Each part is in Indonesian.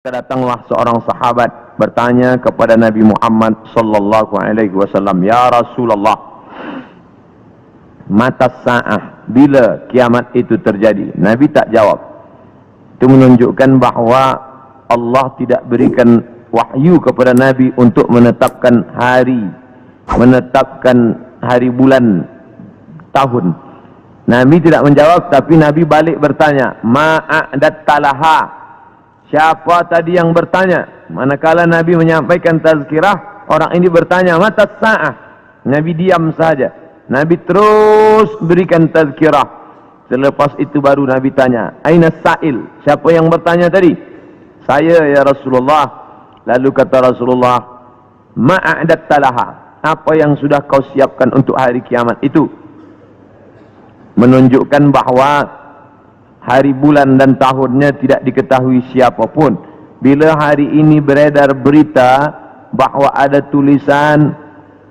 Datanglah seorang sahabat bertanya kepada Nabi Muhammad sallallahu alaihi wasallam, "Ya Rasulullah, mata sa'ah, bila kiamat itu terjadi?" Nabi tak jawab. Itu menunjukkan bahawa Allah tidak berikan wahyu kepada Nabi untuk menetapkan hari, bulan, tahun. Nabi tidak menjawab, tapi Nabi balik bertanya, "Ma'adatta laha?" Siapa tadi yang bertanya? Manakala Nabi menyampaikan tazkirah, orang ini bertanya, "Mata sa'ah?" Nabi diam saja. Nabi terus berikan tazkirah. Selepas itu baru Nabi tanya, "Aina sa'il?" Siapa yang bertanya tadi? "Saya ya Rasulullah." Lalu kata Rasulullah, "Ma'adatta laha?" Apa yang sudah kau siapkan untuk hari kiamat itu? Menunjukkan bahawa hari, bulan dan tahunnya tidak diketahui siapapun. Bila hari ini beredar berita bahawa ada tulisan,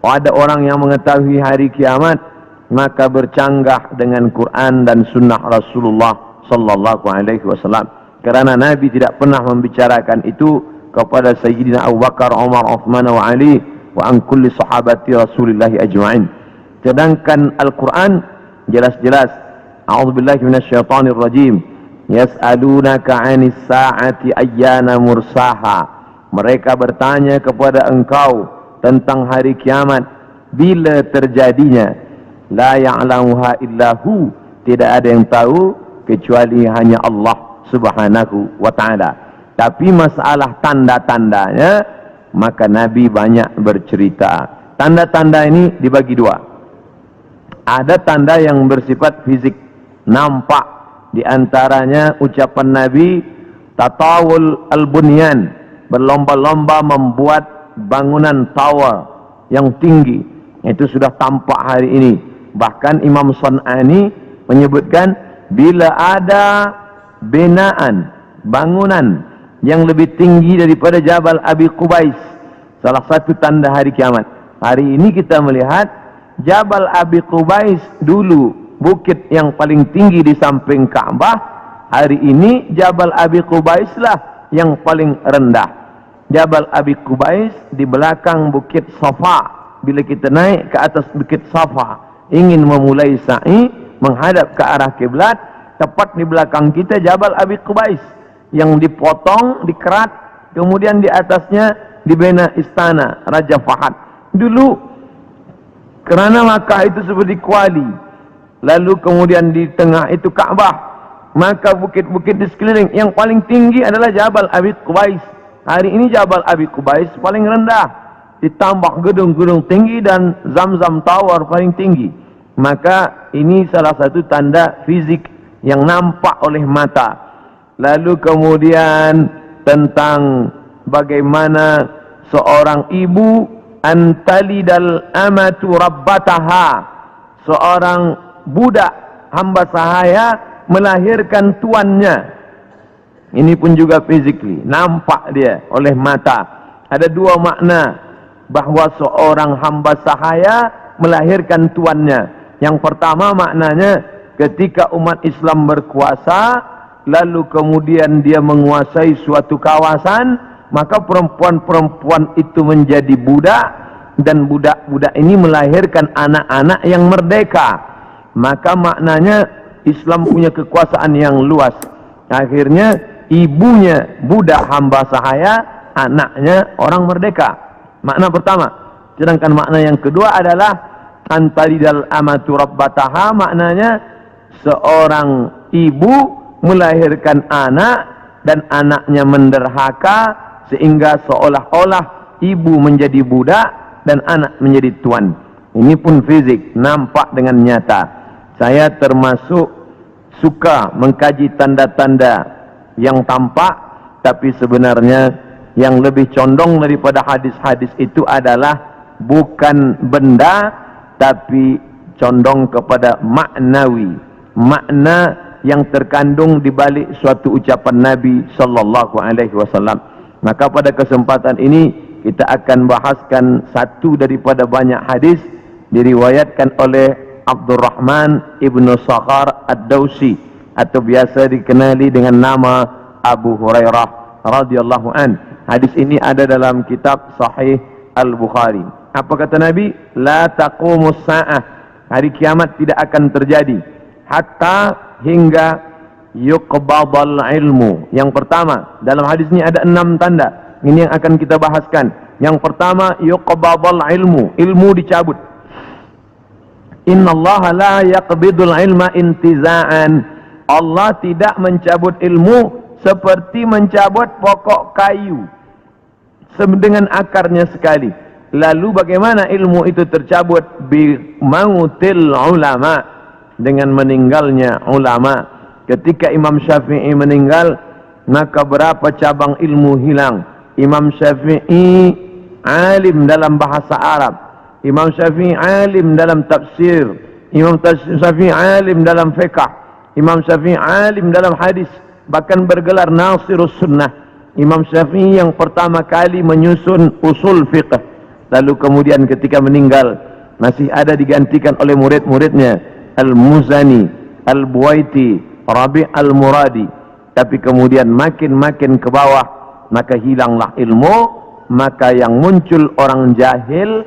ada orang yang mengetahui hari kiamat, maka bercanggah dengan Quran dan sunnah Rasulullah sallallahu alaihi wasallam. Kerana Nabi tidak pernah membicarakan itu kepada Sayyidina Abu Bakar, Umar, Uthman wa Ali wa an kulli sahabati Rasulillah ajma'in. Sedangkan Al-Quran jelas-jelas, a'udzubillahi minasyaitonir rajim, yas'alunaka 'anis sa'ati ayyana mursaha. Mereka bertanya kepada engkau tentang hari kiamat, bila terjadinya. La ya'lamuha illahu, tidak ada yang tahu kecuali hanya Allah Subhanahu wa ta'ala. Tapi masalah tanda-tandanya, maka Nabi banyak bercerita. Tanda-tanda ini dibagi dua. Ada tanda yang bersifat fisik, nampak, di antaranya ucapan Nabi, tatawul al-bunyan, berlomba-lomba membuat bangunan tower yang tinggi. Itu sudah tampak hari ini. Bahkan Imam San'ani menyebutkan, bila ada binaan, bangunan yang lebih tinggi daripada Jabal Abi Qubais, salah satu tanda hari kiamat. Hari ini kita melihat Jabal Abi Qubais dulu bukit yang paling tinggi di samping Ka'bah. Hari ini Jabal Abi Qubais lah yang paling rendah. Jabal Abi Qubais di belakang bukit Safa. Bila kita naik ke atas bukit Safa, ingin memulai sa'i menghadap ke arah kiblat, tepat di belakang kita Jabal Abi Qubais yang dipotong, dikerat, kemudian di atasnya dibina istana Raja Fahad. Dulu kerana Makkah itu seperti kuali, lalu kemudian di tengah itu Ka'bah, maka bukit-bukit di sekeliling yang paling tinggi adalah Jabal Abi Qubais. Hari ini Jabal Abi Qubais paling rendah, ditambah gedung-gedung tinggi dan Zamzam Tower paling tinggi. Maka ini salah satu tanda fizik yang nampak oleh mata. Lalu kemudian tentang bagaimana seorang ibu antalidal amatu rabbataha, seorang budak hamba sahaya melahirkan tuannya. Ini pun juga physically, nampak dia oleh mata. Ada dua makna bahawa seorang hamba sahaya melahirkan tuannya. Yang pertama maknanya, ketika umat Islam berkuasa, lalu kemudian dia menguasai suatu kawasan, maka perempuan-perempuan itu menjadi budak, dan budak-budak ini melahirkan anak-anak yang merdeka. Maka maknanya Islam punya kekuasaan yang luas. Akhirnya ibunya budak hamba sahaya, anaknya orang merdeka. Makna pertama. Sedangkan makna yang kedua adalah antalidal amatu rabbataha, maknanya seorang ibu melahirkan anak dan anaknya menderhaka, sehingga seolah-olah ibu menjadi budak dan anak menjadi tuan. Ini pun fizik, nampak dengan nyata. Saya termasuk suka mengkaji tanda-tanda yang tampak, tapi sebenarnya yang lebih condong daripada hadis-hadis itu adalah bukan benda, tapi condong kepada maknawi, makna yang terkandung di balik suatu ucapan Nabi sallallahu alaihi wasallam. Maka pada kesempatan ini kita akan bahaskan satu daripada banyak hadis diriwayatkan oleh Abdurrahman ibnu Sakhar ad-Dawsi, atau biasa dikenali dengan nama Abu Hurairah radhiyallahu an. Hadis ini ada dalam kitab Sahih Al-Bukhari. Apa kata Nabi? La taqumus sa'ah, hari kiamat tidak akan terjadi hatta hingga yuqbadal ilmu. Yang pertama, dalam hadis ini ada 6 tanda. Ini yang akan kita bahaskan. Yang pertama, yuqbadal ilmu, ilmu dicabut. Innallaha la yaqbidul ilma intiza'an. Allah tidak mencabut ilmu seperti mencabut pokok kayu dengan akarnya sekali. Lalu bagaimana ilmu itu tercabut? Bi mautil ulama, dengan meninggalnya ulama. Ketika Imam Syafi'i meninggal, maka berapa cabang ilmu hilang. Imam Syafi'i alim dalam bahasa Arab, Imam Syafi'i alim dalam tafsir, Imam Syafi'i alim dalam fiqh, Imam Syafi'i alim dalam hadis, bahkan bergelar Nasirus Sunnah. Imam Syafi'i yang pertama kali menyusun usul fiqh. Lalu kemudian ketika meninggal, masih ada digantikan oleh murid-muridnya, Al-Muzani, Al-Buwaiti, Rabi' Al-Muradi. Tapi kemudian makin ke bawah, maka hilanglah ilmu. Maka yang muncul orang jahil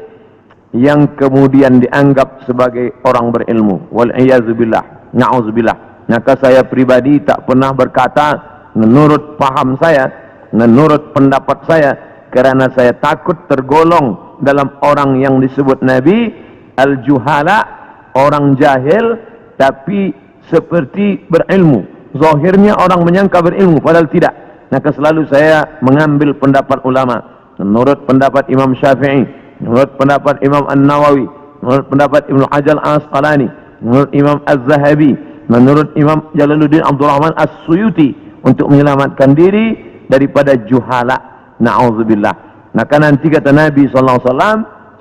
yang kemudian dianggap sebagai orang berilmu. Wal'iyazubillah, na'udzubillah. Maka saya pribadi tak pernah berkata menurut paham saya, menurut pendapat saya, karena saya takut tergolong dalam orang yang disebut Nabi al-juhala, orang jahil tapi seperti berilmu. Zahirnya orang menyangka berilmu padahal tidak. Maka selalu saya mengambil pendapat ulama. Menurut pendapat Imam Syafi'i, menurut pendapat Imam An-Nawawi, menurut pendapat Ibnu Hajar Al-Asqalani, menurut Imam Az-Zahabi, menurut Imam Jalaluddin Abdul Rahman As-Suyuti, untuk menyelamatkan diri daripada juhala. Na'udzubillah. Maka nanti kata Nabi SAW,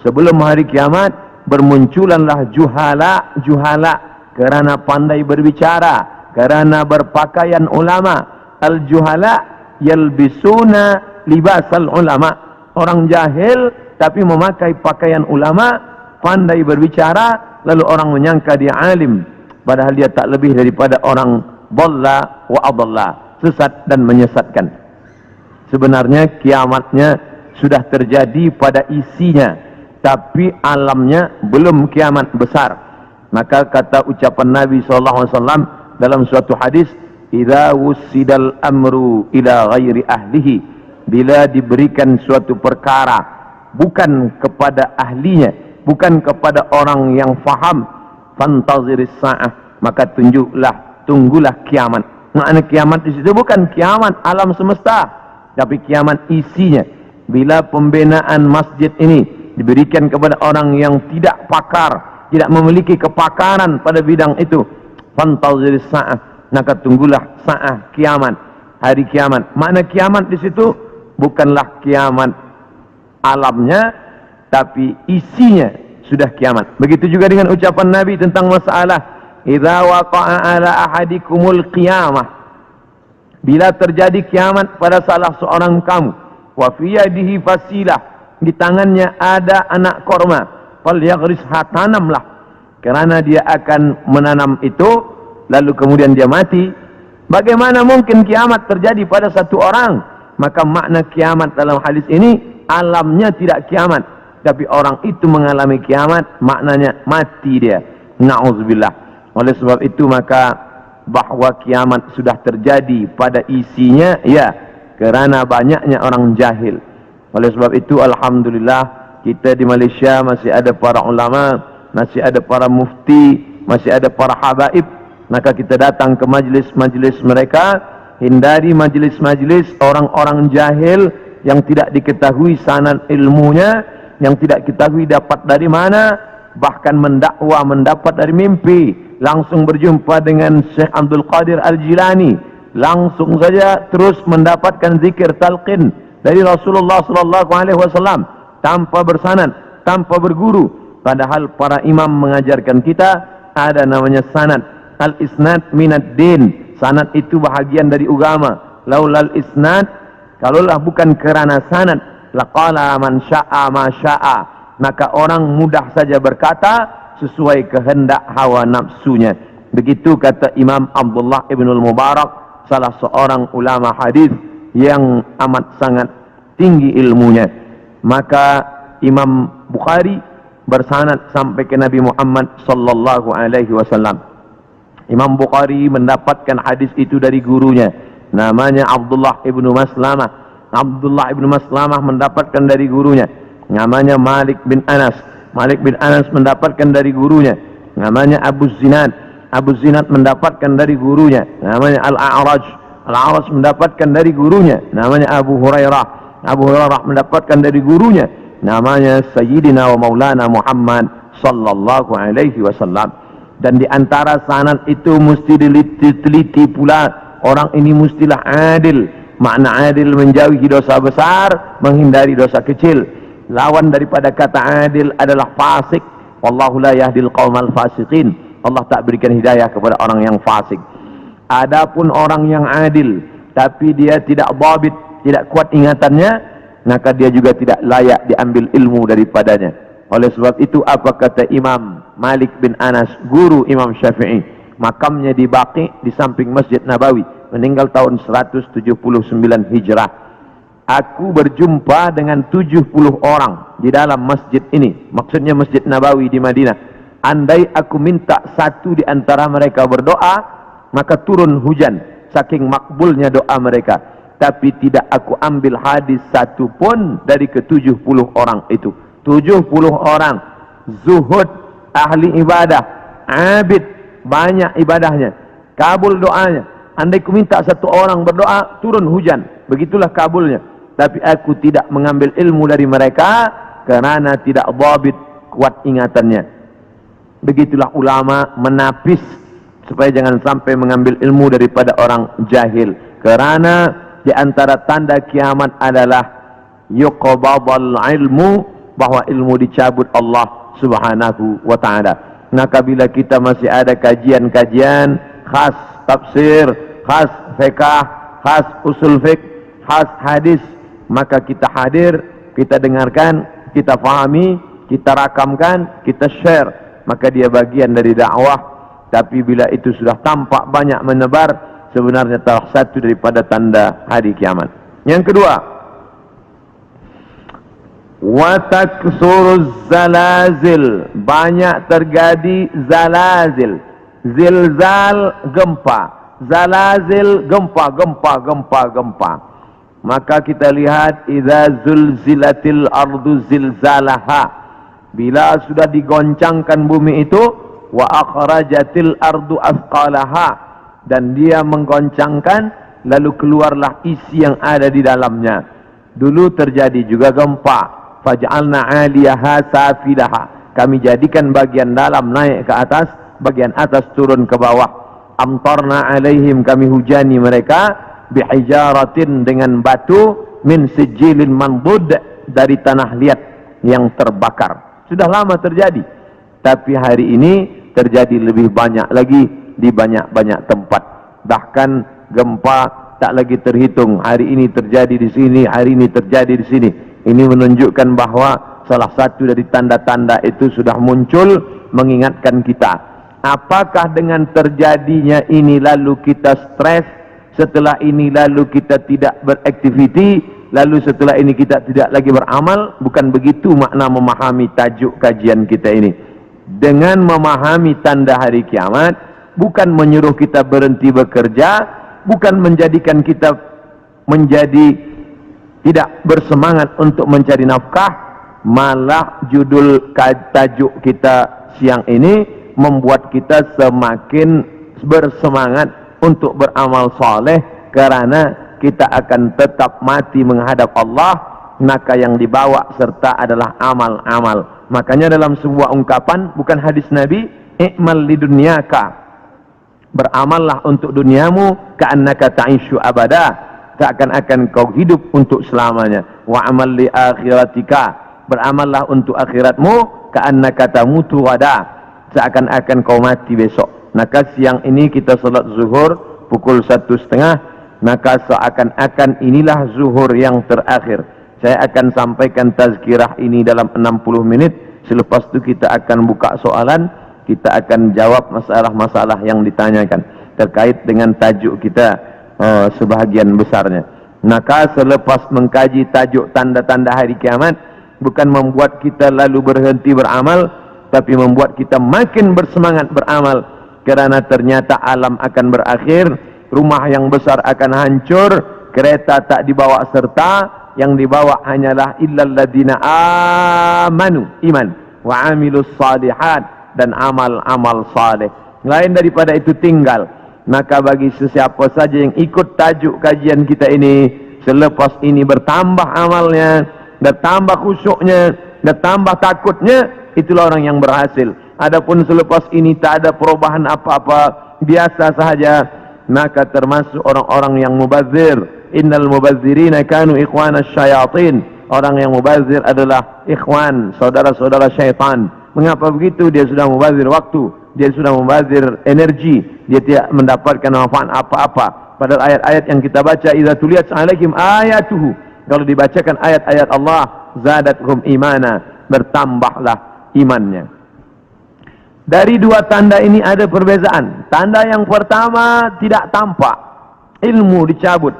sebelum hari kiamat bermunculanlah juhala karena pandai berbicara, karena berpakaian ulama. Al-juhala yalbisuna libasal ulama, orang jahil tapi memakai pakaian ulama, pandai berbicara, lalu orang menyangka dia alim, padahal dia tak lebih daripada orang dhalla wa adalla, sesat dan menyesatkan. Sebenarnya kiamatnya sudah terjadi pada isinya, tapi alamnya belum kiamat besar. Maka kata ucapan Nabi SAW dalam suatu hadis, idza wussidal amru ila ghairi ahlihi, bila diberikan suatu perkara bukan kepada ahlinya, bukan kepada orang yang faham, fantaziris sa'ah, maka tunggulah kiamat. Makna kiamat di situ bukan kiamat alam semesta, tapi kiamat isinya. Bila pembinaan masjid ini diberikan kepada orang yang tidak pakar, tidak memiliki kepakaran pada bidang itu, fantaziris sa'ah, maka tunggulah sa'ah, kiamat, hari kiamat. Makna kiamat di situ bukanlah kiamat alamnya, tapi isinya sudah kiamat. Begitu juga dengan ucapan Nabi tentang masalah idza waqa'a ala ahadikumul qiyamah, bila terjadi kiamat pada salah seorang kamu, wa fi yadihi fasilah, di tangannya ada anak korma, falyaghrisha, tanamlah, karena dia akan menanam itu lalu kemudian dia mati. Bagaimana mungkin kiamat terjadi pada satu orang? Maka makna kiamat dalam hadis ini, alamnya tidak kiamat, tapi orang itu mengalami kiamat, maknanya mati dia. Na'udzubillah. Oleh sebab itu maka bahwa kiamat sudah terjadi pada isinya, ya, karena banyaknya orang jahil. Oleh sebab itu alhamdulillah kita di Malaysia masih ada para ulama, masih ada para mufti, masih ada para habaib. Maka kita datang ke majlis-majlis mereka, hindari majlis-majlis orang-orang jahil yang tidak diketahui sanad ilmunya, yang tidak diketahui dapat dari mana, bahkan mendakwa mendapat dari mimpi. Langsung berjumpa dengan Syekh Abdul Qadir Al-Jilani, langsung saja terus mendapatkan zikir talqin dari Rasulullah SAW tanpa bersanad, tanpa berguru. Padahal para imam mengajarkan kita ada namanya sanad. Al-isnad minad din, sanad itu bahagian dari agama. Laulal isnad, kalaulah bukan kerana sanad, laqala man sya'a ma sya'a, maka orang mudah saja berkata sesuai kehendak hawa nafsunya. Begitu kata Imam Abdullah ibn al-Mubarak, salah seorang ulama hadis yang amat sangat tinggi ilmunya. Maka Imam Bukhari bersanad sampai ke Nabi Muhammad sallallahu alaihi wasallam. Imam Bukhari mendapatkan hadis itu dari gurunya, namanya Abdullah ibnu Maslamah. Abdullah ibnu Maslamah mendapatkan dari gurunya, namanya Malik bin Anas. Malik bin Anas mendapatkan dari gurunya, namanya Abu Zinad. Abu Zinad mendapatkan dari gurunya, namanya Al-A'raj. Al-A'raj mendapatkan dari gurunya, namanya Abu Hurairah. Abu Hurairah mendapatkan dari gurunya, namanya Sayyidina wa Maulana Muhammad sallallahu alaihi wasallam. Dan di antara sanad itu mesti diteliti pula, orang ini mestilah adil. Makna adil menjauhi dosa besar, menghindari dosa kecil. Lawan daripada kata adil adalah fasik. Wallahu la yahdil qaumal fasiqin. Allah tak berikan hidayah kepada orang yang fasik. Adapun orang yang adil tapi dia tidak dhabit, tidak kuat ingatannya, maka dia juga tidak layak diambil ilmu daripadanya. Oleh sebab itu apa kata Imam Malik bin Anas, guru Imam Syafi'i? Makamnya di Baqi di samping Masjid Nabawi, meninggal tahun 179 Hijrah. Aku berjumpa dengan 70 orang di dalam masjid ini, maksudnya Masjid Nabawi di Madinah. Andai aku minta satu di antara mereka berdoa, maka turun hujan, saking makbulnya doa mereka. Tapi tidak aku ambil hadis satu pun dari ke-70 orang itu. 70 orang zuhud, ahli ibadah, abid, banyak ibadahnya, kabul doanya. Andai ku minta satu orang berdoa, turun hujan, begitulah kabulnya. Tapi aku tidak mengambil ilmu dari mereka karena tidak dhabit, kuat ingatannya. Begitulah ulama menapis supaya jangan sampai mengambil ilmu daripada orang jahil. Karena di antara tanda kiamat adalah yuqbadul ilmu, bahwa ilmu dicabut Allah subhanahu wa ta'ala. Maka bila kita masih ada kajian-kajian khas tafsir, khas fiqh, khas usul fiqh, khas hadis, maka kita hadir, kita dengarkan, kita fahami, kita rakamkan, kita share, maka dia bagian dari dakwah. Tapi bila itu sudah tampak banyak menebar, sebenarnya salah satu daripada tanda hari kiamat. Yang kedua, wa taksuruz zalazil, banyak terjadi zalazil. Zilzal, gempa. Zalazil, gempa. Maka kita lihat idza zulzilatil ardu zilzalaha, bila sudah digoncangkan bumi itu, wa akhrajatil ardu athqalaha, dan dia menggoncangkan, lalu keluarlah isi yang ada di dalamnya. Dulu terjadi juga gempa. Faj'alna 'aliyaha safilaha, kami jadikan bagian dalam naik ke atas, bagian atas turun ke bawah. Amtarna 'alaihim, kami hujani mereka, bihijaratin, dengan batu, min sijilin mandud, dari tanah liat yang terbakar. Sudah lama terjadi, tapi hari ini terjadi lebih banyak lagi di banyak-banyak tempat. Bahkan gempa tak lagi terhitung. Hari ini terjadi di sini, hari ini terjadi di sini. Ini menunjukkan bahwa salah satu dari tanda-tanda itu sudah muncul, mengingatkan kita. Apakah dengan terjadinya ini lalu kita stres, setelah ini lalu kita tidak beraktiviti, lalu setelah ini kita tidak lagi beramal? Bukan begitu makna memahami tajuk kajian kita ini. Dengan memahami tanda hari kiamat, bukan menyuruh kita berhenti bekerja, bukan menjadikan kita menjadi tidak bersemangat untuk mencari nafkah, malah judul tajuk kita siang ini membuat kita semakin bersemangat untuk beramal soleh, karena kita akan tetap mati menghadap Allah, maka yang dibawa serta adalah amal-amal. Makanya dalam sebuah ungkapan, bukan hadis Nabi, i'mal lidunyaka, beramallah untuk duniamu, ka'annaka ta'ishu abada, seakan-akan kau hidup untuk selamanya. Wa amal li akhiratika, beramallah untuk akhiratmu, ka'annaka tamutu wada, seakan-akan kau mati besok. Maka siang ini kita salat zuhur pukul 1:30, maka seakan-akan inilah zuhur yang terakhir. Saya akan sampaikan tazkirah ini dalam 60 menit. Selepas itu kita akan buka soalan, kita akan jawab masalah-masalah yang ditanyakan terkait dengan tajuk kita sebahagian besarnya. Maka selepas mengkaji tajuk tanda-tanda hari kiamat, bukan membuat kita lalu berhenti beramal, tapi membuat kita makin bersemangat beramal. Kerana ternyata alam akan berakhir, rumah yang besar akan hancur, kereta tak dibawa serta, yang dibawa hanyalah illal ladina amanu, iman, wa amilus salihat, dan amal-amal saleh. Lain daripada itu tinggal. Maka bagi sesiapa saja yang ikut tajuk kajian kita ini, selepas ini bertambah amalnya, bertambah khusyuknya, bertambah takutnya, itulah orang yang berhasil. Adapun selepas ini tak ada perubahan apa-apa, biasa sahaja, maka termasuk orang-orang yang mubazir. Innal mubazzirina kanu ikhwanas syayatin. Orang yang mubazir adalah ikhwan, saudara-saudara syaitan. Mengapa begitu? Dia sudah mubazir waktu, dia sudah membazir energi, dia tidak mendapatkan manfaat apa-apa. Padahal ayat-ayat yang kita baca, idza tuliyat alaihim ayatuhu, kalau dibacakan ayat-ayat Allah, zadathum imana, bertambahlah imannya. Dari dua tanda ini ada perbezaan. Tanda yang pertama, tidak tampak, ilmu dicabut.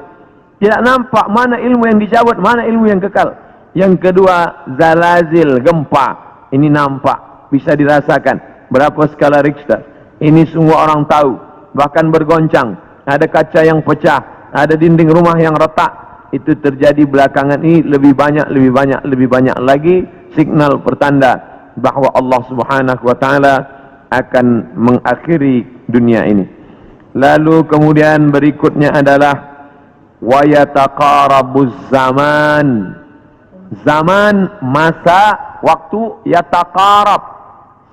Tidak nampak mana ilmu yang dicabut, mana ilmu yang kekal. Yang kedua, zalazil, gempa. Ini nampak, bisa dirasakan. Berapa skala Richter? Ini semua orang tahu. Bahkan bergoncang. Ada kaca yang pecah, ada dinding rumah yang retak. Itu terjadi belakangan ini lebih banyak lagi signal pertanda bahwa Allah Subhanahu wa taala akan mengakhiri dunia ini. Lalu kemudian berikutnya adalah wa yataqarabuz zaman. Zaman, masa, waktu, yataqarab,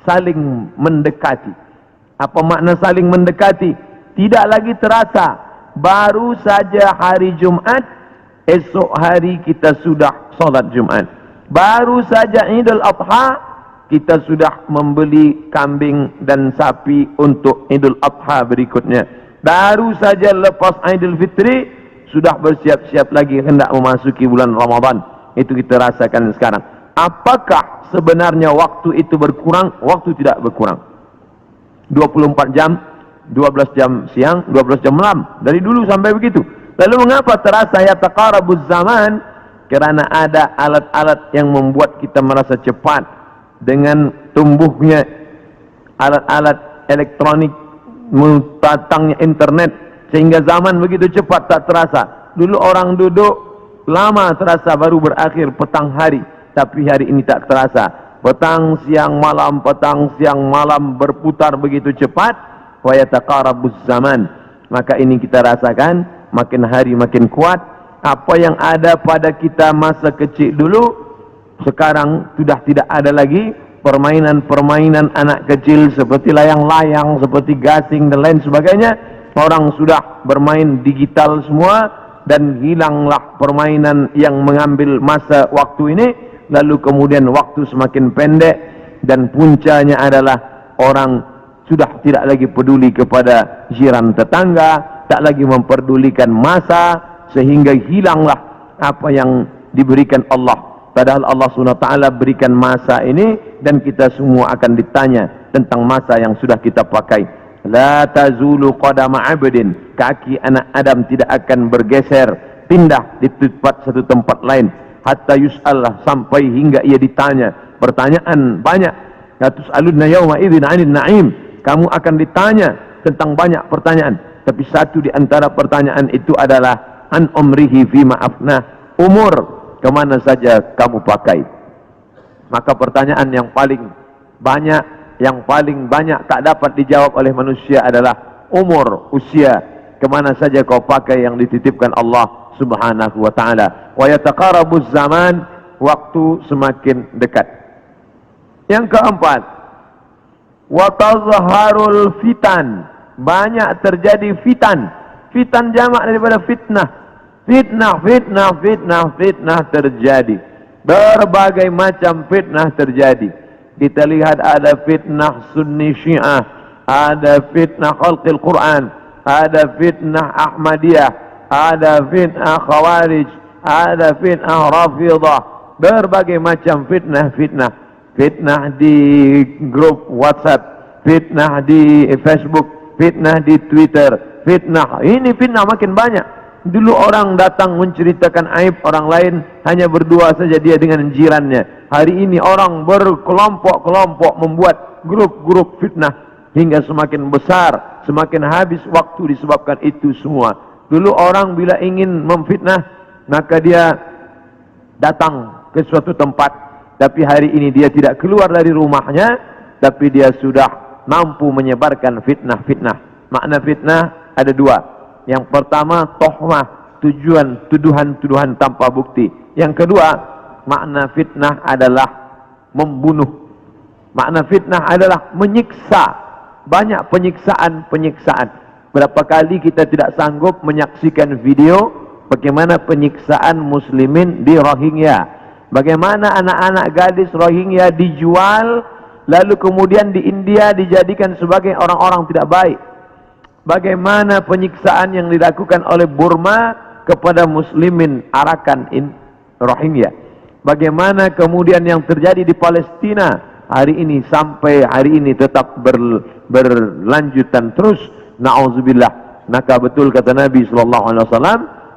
saling mendekati. Apa makna saling mendekati? Tidak lagi terasa. Baru saja hari Jumat, esok hari kita sudah solat Jumat. Baru saja Idul Adha, kita sudah membeli kambing dan sapi untuk Idul Adha berikutnya. Baru saja lepas Idul Fitri, sudah bersiap-siap lagi hendak memasuki bulan Ramadan. Itu kita rasakan sekarang. Apakah sebenarnya waktu itu berkurang? Waktu tidak berkurang. 24 jam, 12 jam siang, 12 jam malam. Dari dulu sampai begitu. Lalu mengapa terasa yataqarabuz zaman? Kerana ada alat-alat yang membuat kita merasa cepat. Dengan tumbuhnya alat-alat elektronik, datangnya internet, sehingga zaman begitu cepat tak terasa. Dulu orang duduk lama terasa, baru berakhir petang hari. Tapi hari ini tak terasa. Petang, siang, malam berputar begitu cepat. Wa yataqarabuz zaman. Maka ini kita rasakan, makin hari makin kuat. Apa yang ada pada kita masa kecil dulu, sekarang sudah tidak ada lagi. Permainan-permainan anak kecil seperti layang-layang, seperti gasing dan lain sebagainya. Orang sudah bermain digital semua, dan hilanglah permainan yang mengambil masa waktu ini. Lalu kemudian waktu semakin pendek, dan puncanya adalah orang sudah tidak lagi peduli kepada jiran tetangga, tak lagi memperdulikan masa, sehingga hilanglah apa yang diberikan Allah. Padahal Allah SWT berikan masa ini, dan kita semua akan ditanya tentang masa yang sudah kita pakai. La tazulu qadama 'abdin, kaki anak Adam tidak akan bergeser, pindah di satu tempat lain, hatta yus'al, sampai hingga ia ditanya. Pertanyaan banyak. La tus'aluna yawma idzin 'anil na'im, kamu akan ditanya tentang banyak pertanyaan, tapi satu di antara pertanyaan itu adalah an umrihi fima afnah, umur kemana saja kamu pakai. Maka pertanyaan yang paling banyak tak dapat dijawab oleh manusia adalah umur, usia, kemana saja kau pakai yang dititipkan Allah Subhanahu wa ta'ala. Wa yataqarabuz zaman, waktu semakin dekat. Yang keempat, wa tazharul fitan, banyak terjadi fitan. Fitan jamak daripada fitnah. Fitnah terjadi. Berbagai macam fitnah terjadi. Kita lihat ada fitnah Sunni Syiah, ada fitnah Khalqil Quran, ada fitnah Ahmadiyah, ada fitnah Khawarij, ada fitnah Rafidah. Berbagai macam fitnah. Fitnah di grup WhatsApp, fitnah di Facebook, fitnah di Twitter, fitnah. Ini fitnah makin banyak. Dulu orang datang menceritakan aib orang lain, hanya berdua saja dia dengan jirannya. Hari ini orang berkelompok-kelompok membuat grup-grup fitnah, hingga semakin besar, semakin habis waktu disebabkan itu semua. Dulu orang bila ingin memfitnah, maka dia datang ke suatu tempat, tapi hari ini dia tidak keluar dari rumahnya, tapi dia sudah mampu menyebarkan fitnah-fitnah. Makna fitnah ada dua. Yang pertama, tohmah, tuduhan-tuduhan tanpa bukti. Yang kedua, makna fitnah adalah membunuh. Makna fitnah adalah menyiksa. Banyak penyiksaan. Berapa kali kita tidak sanggup menyaksikan video bagaimana penyiksaan muslimin di Rohingya. Bagaimana anak-anak gadis Rohingya dijual, lalu kemudian di India dijadikan sebagai orang-orang tidak baik. Bagaimana penyiksaan yang dilakukan oleh Burma kepada muslimin Arakan Rohingya. Bagaimana kemudian yang terjadi di Palestina hari ini sampai hari ini tetap berlanjutan terus. Na'udzubillah. Maka betul kata Nabi SAW,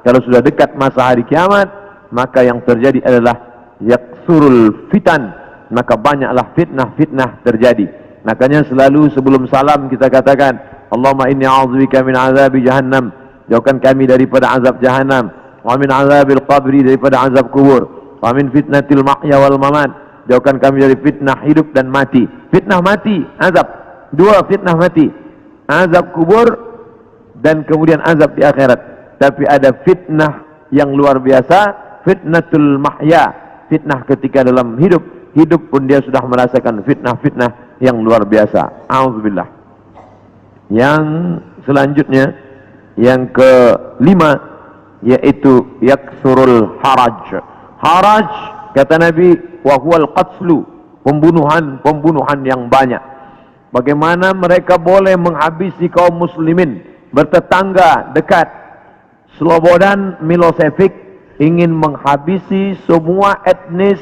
kalau sudah dekat masa hari kiamat, maka yang terjadi adalah yaksurul fitan, maka banyaklah fitnah-fitnah terjadi. Makanya selalu sebelum salam kita katakan, Allahumma inni a'udzubika min azabi jahannam, jauhkan kami daripada azab jahannam, wa min azabil qabri, daripada azab kubur, wa min fitnatil mahya wal mamat, jauhkan kami dari fitnah hidup dan mati. Fitnah mati, azab. Dua fitnah mati, azab kubur dan kemudian azab di akhirat. Tapi ada fitnah yang luar biasa, fitnatul mahya, fitnah ketika dalam hidup pun dia sudah merasakan fitnah-fitnah yang luar biasa. A'udzubillah. Yang selanjutnya, yang kelima, yaitu yaksurul haraj. Haraj, kata Nabi, wa huwal qatslu, pembunuhan yang banyak. Bagaimana mereka boleh menghabisi kaum muslimin bertetangga dekat. Slobodan Milosevic ingin menghabisi semua etnis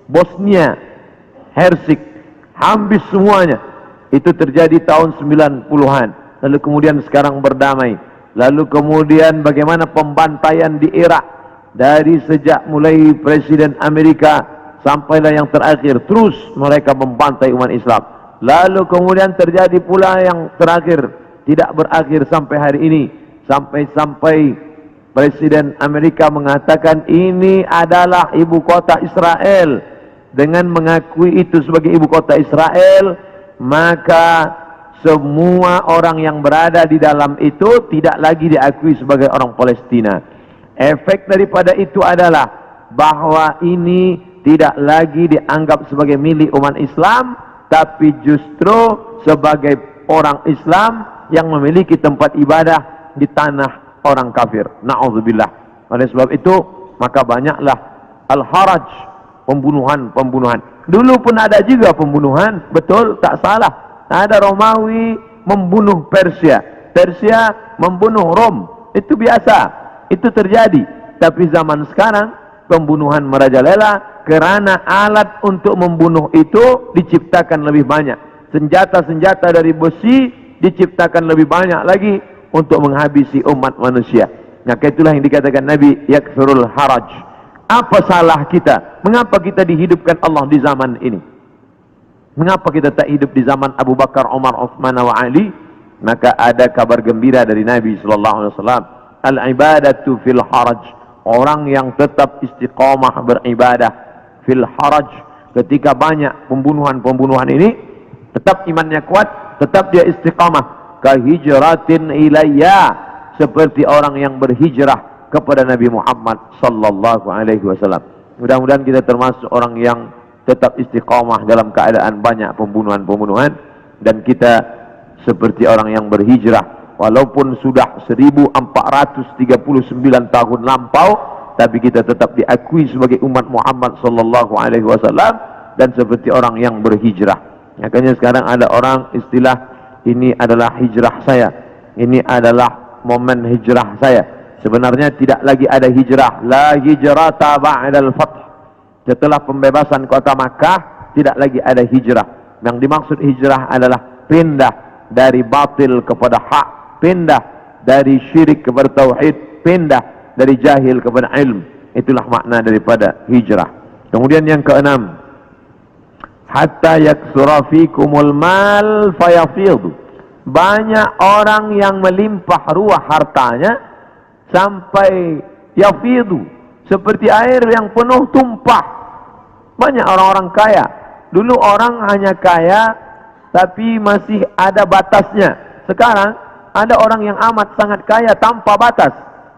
Bosnia Hersek, habis semuanya. Itu terjadi tahun 90-an. Lalu kemudian sekarang berdamai. Lalu kemudian bagaimana pembantaian di Irak, dari sejak mulai Presiden Amerika sampailah yang terakhir, terus mereka membantai umat Islam. Lalu kemudian terjadi pula yang terakhir, tidak berakhir sampai hari ini, sampai Presiden Amerika mengatakan ini adalah ibu kota Israel. Dengan mengakui itu sebagai ibu kota Israel, maka semua orang yang berada di dalam itu tidak lagi diakui sebagai orang Palestina. Efek daripada itu adalah bahwa ini tidak lagi dianggap sebagai milik umat Islam, tapi justru sebagai orang Islam yang memiliki tempat ibadah di tanah orang kafir. Na'udzubillah. Oleh sebab itu, maka banyaklah al-haraj, pembunuhan. Dulu pun ada juga pembunuhan, betul, tak salah. Ada Romawi membunuh Persia, Persia membunuh Rom, itu biasa, itu terjadi. Tapi zaman sekarang pembunuhan merajalela karena alat untuk membunuh itu diciptakan lebih banyak. Senjata-senjata dari besi diciptakan lebih banyak lagi untuk menghabisi umat manusia. Maka itulah yang dikatakan Nabi, yakfirul haraj. Apa salah kita? Mengapa kita dihidupkan Allah di zaman ini? Mengapa kita tak hidup di zaman Abu Bakar, Umar, Uthman wa Ali? Maka ada kabar gembira dari Nabi SAW. Al-ibadatu fil haraj. Orang yang tetap istiqamah beribadah fil haraj, ketika banyak pembunuhan ini, tetap imannya kuat, tetap dia istiqamah. Kahijratin ilayya, seperti orang yang berhijrah kepada Nabi Muhammad sallallahu alaihi wasallam. Mudah-mudahan kita termasuk orang yang tetap istiqamah dalam keadaan banyak pembunuhan, dan kita seperti orang yang berhijrah walaupun sudah 1439 tahun lampau, tapi kita tetap diakui sebagai umat Muhammad sallallahu alaihi wasallam dan seperti orang yang berhijrah. Makanya sekarang ada orang istilah, ini adalah hijrah saya, ini adalah momen hijrah saya. Sebenarnya tidak lagi ada hijrah. La hijrata ba'dal fath. Setelah pembebasan kota Makkah, tidak lagi ada hijrah. Yang dimaksud hijrah adalah pindah dari batil kepada hak, pindah dari syirik kepada tauhid, pindah dari jahil kepada ilmu. Itulah makna daripada hijrah. Kemudian yang keenam, hatta yaksura fikumul mal fayafidhu. Banyak orang yang melimpah ruah hartanya sampai yafidhu, seperti air yang penuh tumpah. Banyak orang-orang kaya. Dulu orang hanya kaya tapi masih ada batasnya. Sekarang ada orang yang amat sangat kaya tanpa batas,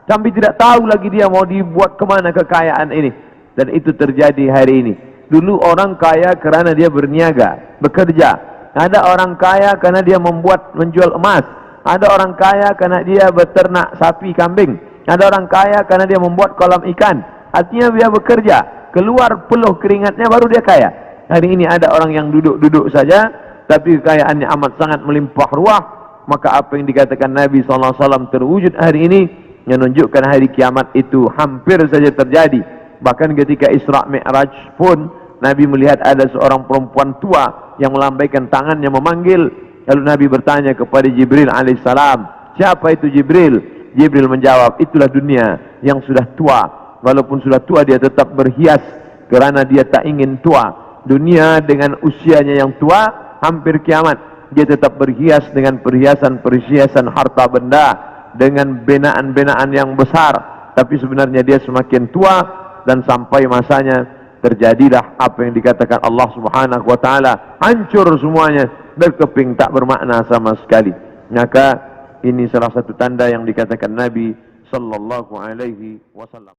sampai tidak tahu lagi dia mau dibuat kemana kekayaan ini. Dan itu terjadi hari ini. Dulu orang kaya kerana dia berniaga, bekerja. Ada orang kaya kerana dia menjual emas. Ada orang kaya kerana dia beternak sapi, kambing. Ada orang kaya kerana dia membuat kolam ikan. Artinya dia bekerja, keluar peluh keringatnya baru dia kaya. Hari ini ada orang yang duduk-duduk saja, tapi kekayaannya amat sangat melimpah ruah. Maka apa yang dikatakan Nabi SAW terwujud hari ini, menunjukkan hari kiamat itu hampir saja terjadi. Bahkan ketika Isra Mi'raj pun Nabi melihat ada seorang perempuan tua yang melambaikan tangannya memanggil. Lalu Nabi bertanya kepada Jibril alaihissalam, siapa itu Jibril? Jibril menjawab, itulah dunia yang sudah tua. Walaupun sudah tua dia tetap berhias kerana dia tak ingin tua. Dunia dengan usianya yang tua, hampir kiamat, dia tetap berhias dengan perhiasan-perhiasan harta benda, dengan binaan-binaan yang besar. Tapi sebenarnya dia semakin tua, dan sampai masanya terjadilah apa yang dikatakan Allah Subhanahu wa taala, hancur semuanya, berkeping tak bermakna sama sekali. Maka ini salah satu tanda yang dikatakan Nabi sallallahu alaihi wasallam.